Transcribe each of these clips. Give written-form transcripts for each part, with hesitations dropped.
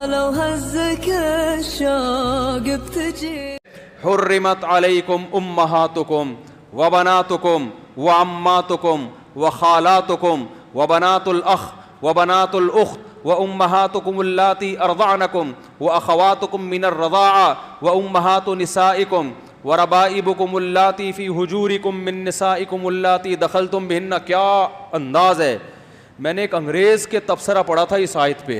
لو هزك الشوق بتجي حرمت علیکم امہاتکم وبناتکم وعماتکم وخالاتکم وبنات الاخ وبنات الاخت وامہاتکم اللاتی ارضعنکم واخواتکم من الرضاعہ وامہات نسائکم وربائبکم اللاتی فی حجورکم من نسائکم اللاتی دخلتم بہن. کیا انداز ہے. میں نے ایک انگریز کے تبصرہ پڑھا تھا اس آیت پہ.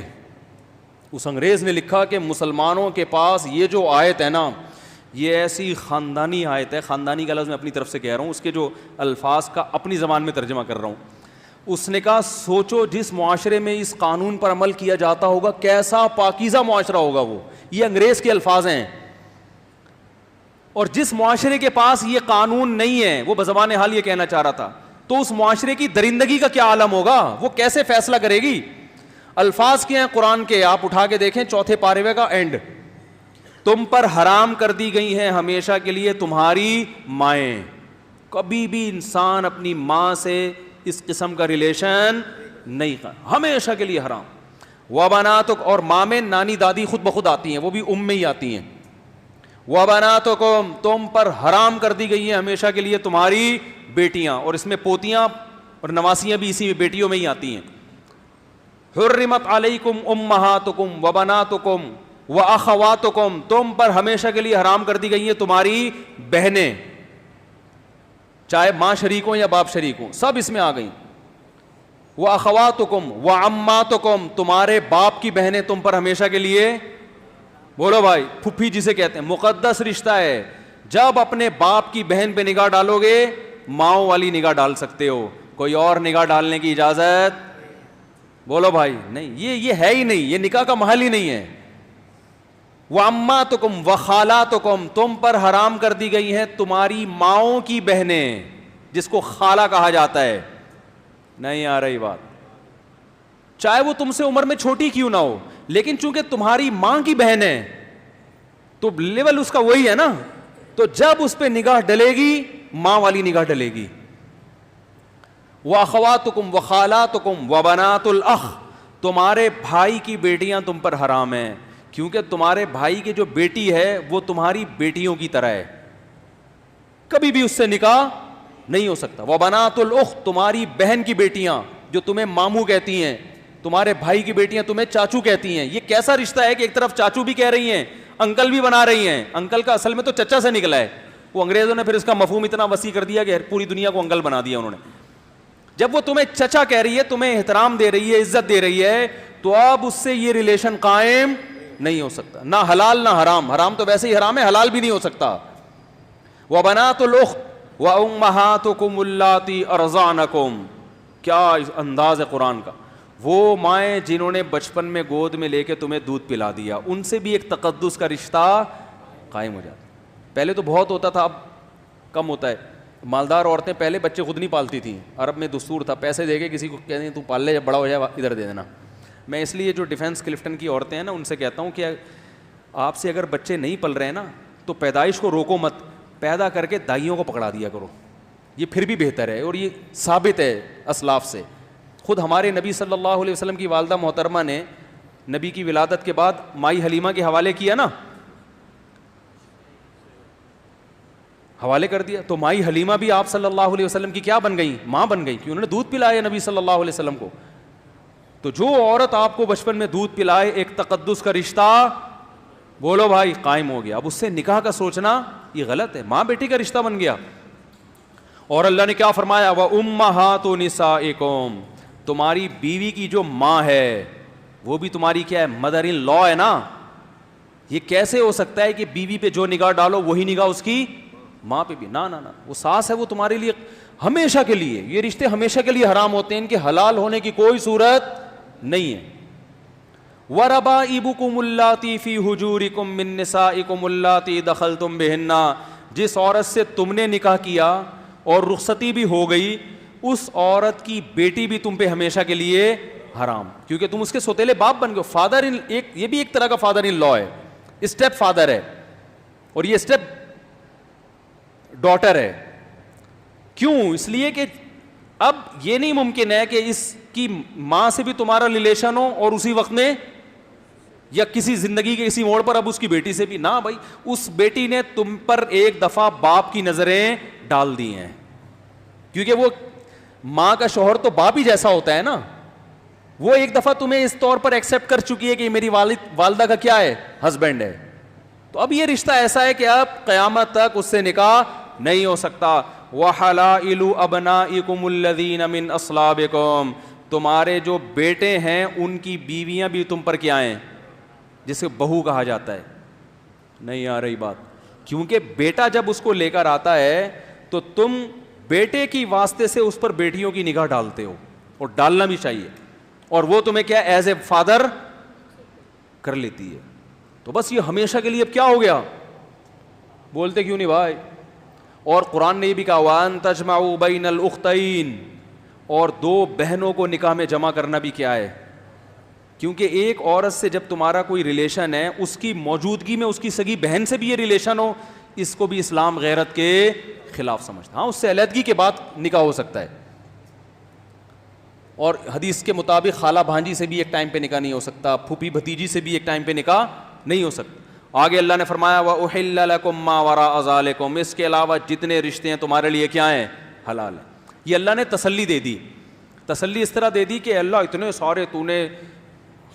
اس انگریز نے لکھا کہ مسلمانوں کے پاس یہ جو آیت ہے نا, یہ ایسی خاندانی آیت ہے. خاندانی کا لفظ میں اپنی طرف سے کہہ رہا ہوں, اس کے جو الفاظ کا اپنی زبان میں ترجمہ کر رہا ہوں. اس نے کہا سوچو جس معاشرے میں اس قانون پر عمل کیا جاتا ہوگا کیسا پاکیزہ معاشرہ ہوگا وہ. یہ انگریز کے الفاظ ہیں. اور جس معاشرے کے پاس یہ قانون نہیں ہے, وہ بزبان حال یہ کہنا چاہ رہا تھا, تو اس معاشرے کی درندگی کا کیا عالم ہوگا, وہ کیسے فیصلہ کرے گی. الفاظ کیا ہیں قرآن کے, آپ اٹھا کے دیکھیں چوتھے پارے کا اینڈ. تم پر حرام کر دی گئی ہیں ہمیشہ کے لیے تمہاری مائیں. کبھی بھی انسان اپنی ماں سے اس قسم کا ریلیشن نہیں کر, ہمیشہ کے لیے حرام. وبناتک, اور ماں میں نانی دادی خود بخود آتی ہیں, وہ بھی ام میں ہی آتی ہیں. وبناتکم, تم پر حرام کر دی گئی ہیں ہمیشہ کے لیے تمہاری بیٹیاں, اور اس میں پوتیاں اور نواسیاں بھی اسی بیٹیوں میں ہی آتی ہیں. حرمت علیکم امہاتکم وبناتکم واخواتکم, تم پر ہمیشہ کے لیے حرام کر دی گئی ہیں تمہاری بہنیں, چاہے ماں شریک ہوں یا باپ شریک ہوں, سب اس میں آ گئیں. واخواتکم وعماتکم, تمہارے باپ کی بہنیں تم پر ہمیشہ کے لیے, بولو بھائی, پھپھی جسے کہتے ہیں, مقدس رشتہ ہے. جب اپنے باپ کی بہن پہ نگاہ ڈالو گے ماؤں والی نگاہ ڈال سکتے ہو, کوئی اور نگاہ ڈالنے کی اجازت, بولو بھائی, نہیں. یہ ہے ہی نہیں, یہ نکاح کا محل ہی نہیں ہے. وَعَمَّاتُكُمْ وَخَالَاتُكُمْ, تم پر حرام کر دی گئی ہیں تمہاری ماؤں کی بہنیں, جس کو خالہ کہا جاتا ہے. نہیں آ رہی بات, چاہے وہ تم سے عمر میں چھوٹی کیوں نہ ہو, لیکن چونکہ تمہاری ماں کی بہن ہے تو لیول اس کا وہی ہے نا, تو جب اس پہ نگاہ ڈلے گی ماں والی نگاہ ڈلے گی. وَأَخَوَاتُكُمْ وَخَالَاتُكُمْ وَبَنَاتُ الْأَخِ, تمہارے بھائی کی بیٹیاں تم پر حرام ہیں, کیونکہ تمہارے بھائی کی جو بیٹی ہے وہ تمہاری بیٹیوں کی طرح ہے, کبھی بھی اس سے نکاح نہیں ہو سکتا. وَبَنَاتُ الْأُخْتِ, تمہاری بہن کی بیٹیاں جو تمہیں ماموں کہتی ہیں, تمہارے بھائی کی بیٹیاں تمہیں چاچو کہتی ہیں. یہ کیسا رشتہ ہے کہ ایک طرف چاچو بھی کہہ رہی ہیں, انکل بھی بنا رہی ہیں. انکل کا اصل میں تو چچا سے نکلا ہے, وہ انگریزوں نے پھر اس کا مفہوم اتنا وسیع کر دیا کہ پوری دنیا کو انکل بنا دیا انہوں نے. جب وہ تمہیں چچا کہہ رہی ہے, تمہیں احترام دے رہی ہے, عزت دے رہی ہے, تو اب اس سے یہ ریلیشن قائم نہیں ہو سکتا, نہ حلال نہ حرام. حرام تو ویسے ہی حرام ہے, حلال بھی نہیں ہو سکتا. وَبَنَاتُ الْأُخْتِ وَأُمَّهَاتُكُمُ اللَّاتِي أَرْضَعْنَكُمْ, کیا انداز ہے قرآن کا. وہ مائیں جنہوں نے بچپن میں گود میں لے کے تمہیں دودھ پلا دیا, ان سے بھی ایک تقدس کا رشتہ قائم ہو جاتا. پہلے تو بہت ہوتا تھا, اب کم ہوتا ہے. مالدار عورتیں پہلے بچے خود نہیں پالتی تھیں, عرب میں دستور تھا, پیسے دے کے کسی کو کہتے ہیں تو پال لے, جب بڑا ہو جائے ادھر دے دینا. میں اس لیے جو ڈیفینس کلفٹن کی عورتیں ہیں نا, ان سے کہتا ہوں کہ آپ سے اگر بچے نہیں پل رہے ہیں نا تو پیدائش کو روکو مت, پیدا کر کے دائیوں کو پکڑا دیا کرو, یہ پھر بھی بہتر ہے. اور یہ ثابت ہے اسلاف سے. خود ہمارے نبی صلی اللہ علیہ وسلم کی والدہ محترمہ نے نبی کی ولادت کے بعد مائی حلیمہ کے حوالے کیا نا, حوالے کر دیا, تو مائی حلیمہ بھی آپ صلی اللہ علیہ وسلم کی کیا بن گئی, ماں بن گئی, کہ انہوں نے دودھ پلایا نبی صلی اللہ علیہ وسلم کو. تو جو عورت آپ کو بچپن میں دودھ پلائے, ایک تقدس کا رشتہ, بولو بھائی, قائم ہو گیا. اب اس سے نکاح کا سوچنا یہ غلط ہے, ماں بیٹی کا رشتہ بن گیا. اور اللہ نے کیا فرمایا, وَأُمَّهَاتُ نِسَائِكُمْ, تمہاری بیوی کی جو ماں ہے وہ بھی تمہاری کیا ہے, مدر ان لا ہے نا. یہ کیسے ہو سکتا ہے کہ بیوی پہ جو نگاہ ڈالو وہی نگاہ اس کی ماں پہ بھی, نہ نہ, وہ ساس ہے, وہ تمہارے لیے ہمیشہ کے لیے, یہ رشتے ہمیشہ کے لیے حرام ہوتے ہیں, ان کے حلال ہونے کی کوئی صورت نہیں ہے. وَرَبَائِبُكُمُ اللَّاتِي فِي حُجُورِكُم مِّن نِّسَائِكُمُ اللَّاتِي دَخَلْتُم بِهِنَّ, جس عورت سے تم نے نکاح کیا اور رخصتی بھی ہو گئی, اس عورت کی بیٹی بھی تم پہ ہمیشہ کے لیے حرام, کیونکہ تم اس کے سوتیلے باپ بن گئے. فادر ان, یہ بھی ایک طرح کا فادر ان لا ہے, اسٹیپ فادر ہے, اور یہ اسٹیپ ڈاٹر ہے. کیوں؟ اس لیے کہ اب یہ نہیں ممکن ہے کہ اس کی ماں سے بھی تمہارا ریلیشن ہو اور اسی وقت میں یا کسی زندگی کے کسی موڑ پر اب اس کی بیٹی سے بھی نہ بھائی, اس بیٹی نے تم پر ایک دفعہ باپ کی نظریں ڈال دی ہیں, کیونکہ وہ ماں کا شوہر تو باپ ہی جیسا ہوتا ہے نا, وہ ایک دفعہ تمہیں اس طور پر ایکسیپٹ کر چکی ہے کہ میری والدہ کا کیا ہے, ہسبینڈ ہے. تو اب یہ رشتہ ایسا ہے کہ اب قیامت تک اس سے نکاح نہیں ہو سکتا. وَحَلَائِلُ أَبْنَائِكُمُ الَّذِينَ مِنْ أَصْلَابِكُمْ, تمہارے جو بیٹے ہیں ان کی بیویاں بھی تم پر کیا ہیں, جسے بہو کہا جاتا ہے. نہیں آ رہی بات, کیونکہ بیٹا جب اس کو لے کر آتا ہے تو تم بیٹے کی واسطے سے اس پر بیٹیوں کی نگاہ ڈالتے ہو, اور ڈالنا بھی چاہیے, اور وہ تمہیں کیا ایز اے فادر کر لیتی ہے. تو بس یہ ہمیشہ کے لیے اب کیا ہو گیا, بولتے کیوں نہیں بھائی. اور قرآن نے یہ بھی کہا وَأَن تَجْمَعُوا بَيْنَ الْأُخْتَيْنِ, اور دو بہنوں کو نکاح میں جمع کرنا بھی کیا ہے, کیونکہ ایک عورت سے جب تمہارا کوئی ریلیشن ہے, اس کی موجودگی میں اس کی سگی بہن سے بھی یہ ریلیشن ہو, اس کو بھی اسلام غیرت کے خلاف سمجھتا. ہاں اس سے علیحدگی کے بعد نکاح ہو سکتا ہے, اور حدیث کے مطابق خالہ بھانجی سے بھی ایک ٹائم پہ نکاح نہیں ہو سکتا, پھوپھی بھتیجی سے بھی ایک ٹائم پہ نکاح نہیں ہو سکتا. آگے اللہ نے فرمایا وَأُحِلَّ لَكُم مَّا وَرَاءَ ذَلِكُمْ, اس کے علاوہ جتنے رشتے ہیں تمہارے لیے کیا ہیں, حلال ہیں. یہ اللہ نے تسلی دے دی, تسلی اس طرح دے دی کہ اللہ اتنے سارے تو نے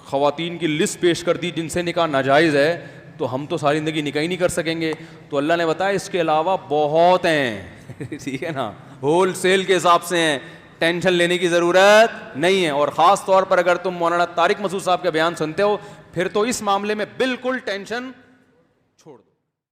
خواتین کی لسٹ پیش کر دی جن سے نکاح ناجائز ہے, تو ہم تو ساری زندگی نکاح ہی نہیں کر سکیں گے. تو اللہ نے بتایا اس کے علاوہ بہت ہیں, ٹھیک ہے نا, ہول سیل کے حساب سے ہیں, ٹینشن لینے کی ضرورت نہیں ہے. اور خاص طور پر اگر تم مولانا طارق مسعود صاحب کا بیان سنتے ہو, پھر تو اس معاملے میں بالکل ٹینشن